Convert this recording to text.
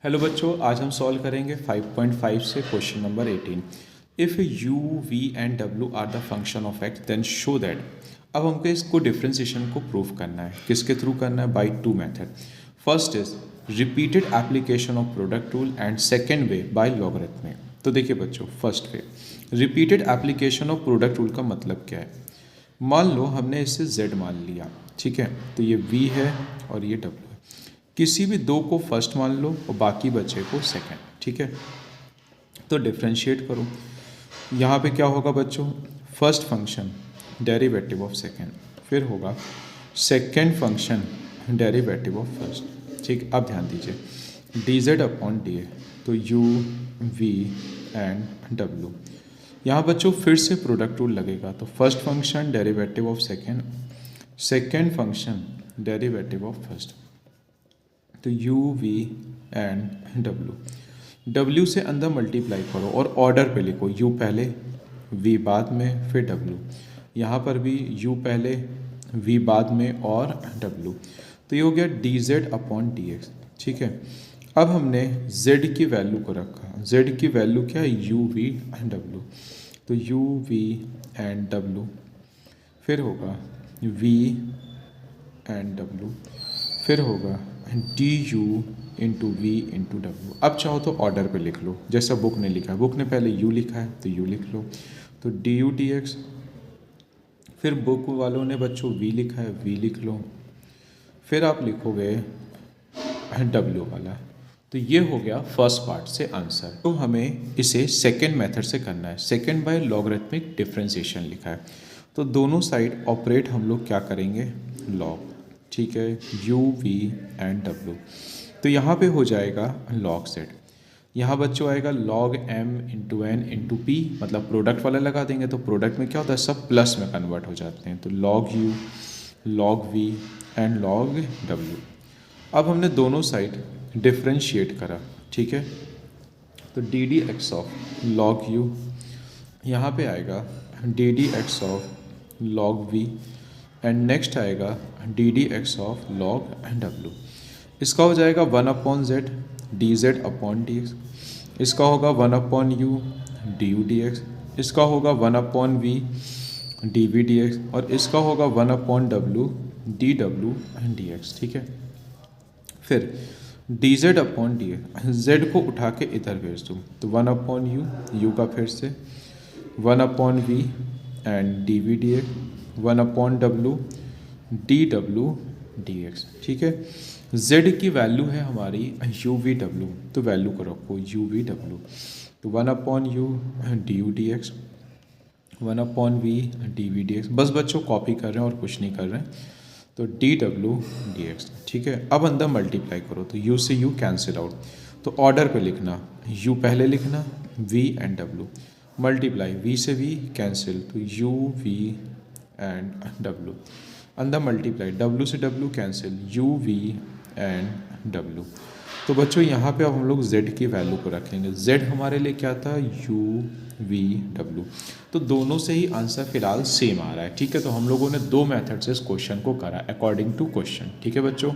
Hello बच्चों, आज हम सॉल्व करेंगे 5.5 से question number 18। If U we and W are the function of X then show that. अब हमको इसको डिफ्रेंसिएशन को प्रूव करना है। किसके थ्रू करना है? By two method. First is repeated application of product rule and second way by logarithm. तो देखिए बच्चों, first way repeated application of product rule का मतलब क्या है? मान लो हमने इसे z मान लिया, ठीक है, तो ये v है और ये w है। किसी भी दो को फर्स्ट मान लो और बाकी बचे को सेकंड, ठीक है। तो डिफ्रेंशिएट करो। यहाँ पे क्या होगा बच्चों? First function derivative of second, फिर होगा second function derivative of first, ठीक। अब ध्यान दीजिए, D z upon D A, तो यू वी एंड डब्ल्यू। यहाँ बच्चों फिर से प्रोडक्ट रूल लगेगा, तो first function derivative of second, second function derivative of first, तो यू वी एंड डब्ल्यू। डब्ल्यू से अंदर मल्टीप्लाई करो और ऑर्डर पे लिखो, यू पहले वी बाद में फिर डब्ल्यू। यहाँ पर भी यू पहले वी बाद में और डब्ल्यू। तो ये हो गया D z upon d X, ठीक है। अब हमने z की वैल्यू को रखा। z की वैल्यू क्या है? यू वी एंड डब्ल्यू, तो यू वी एंड डब्ल्यू, फिर होगा v एंड डब्ल्यू, फिर होगा D U into V into W. अब चाहो तो ऑर्डर पे लिख लो, जैसा बुक ने लिखा है। बुक ने पहले u लिखा है तो u लिख लो, तो डी यू डी एक्स। फिर बुक वालों ने बच्चों v लिखा है, v लिख लो। फिर आप लिखोगे w वाला। तो ये हो गया फर्स्ट पार्ट से आंसर। तो हमें इसे सेकेंड मेथड से करना है। सेकेंड बाय लॉगरिथमिक डिफरेंशिएशन लिखा है, तो दोनों साइड ऑपरेट हम लोग क्या करेंगे? लॉग, ठीक है, u v एंड w। तो यहाँ पे हो जाएगा log z। यहाँ बच्चों आएगा log m into N into P, मतलब प्रोडक्ट वाला लगा देंगे तो प्रोडक्ट में क्या होता है? सब प्लस में कन्वर्ट हो जाते हैं, तो log u, log v and log w। अब हमने दोनों साइड डिफ्रेंशिएट करा, ठीक है, तो d d x of log u, यहाँ पे आएगा d d x of log v and next आएगा d d x of log and डब्ल्यू। इसका हो जाएगा 1/z d z upon d x, इसका होगा 1/u D U D x, इसका होगा 1/v D V D x, और इसका होगा 1/w D W and D X, ठीक है। फिर D z upon d x, Z को उठा के इधर भेज दूँ, तो 1/u, u का फिर से 1/v and D V D X, 1/w D W D X, ठीक है। z की वैल्यू है हमारी यू वी डब्ल्यू, तो वैल्यू को रखो यू वी डब्ल्यू, तो 1/u D U D X, 1/v D V D X. बस बच्चों कॉपी कर रहे हैं और कुछ नहीं कर रहे हैं, तो डी डब्ल्यू डी एक्स, ठीक है। अब अंदर मल्टीप्लाई करो, तो u से u कैंसिल आउट, तो ऑर्डर पे लिखना, u पहले लिखना, v and w, multiply v से v कैंसिल, तो u v एंड w। अंदर मल्टीप्लाई w से w cancel, u v and w। तो बच्चों यहाँ पे अब हम लोग z की वैल्यू को रखेंगे। z हमारे लिए क्या था? u v w। तो दोनों से ही आंसर फिलहाल सेम आ रहा है, ठीक है। तो हम लोगों ने दो मेथड से इस क्वेश्चन को करा अकॉर्डिंग टू क्वेश्चन, ठीक है बच्चों।